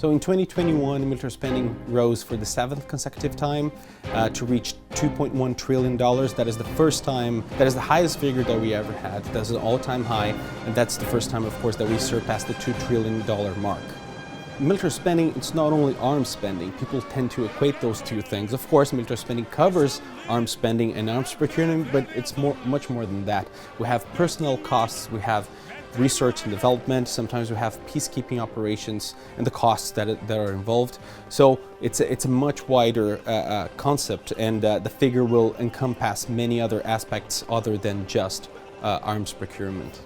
So in 2021, military spending rose for the 7th consecutive time to reach $2.1 trillion. That is the first time, that is the highest figure that we ever had. That's an all-time high, and that's the first time, of course, that we surpassed the $2 trillion mark. Military spending, it's not only arms spending. People tend to equate those two things. Of course, military spending covers arms spending and arms procurement, but it's much more than that. We have personnel costs, we have research and development, sometimes we have peacekeeping operations and the costs that are involved. So it's a much wider concept, and the figure will encompass many other aspects other than just arms procurement.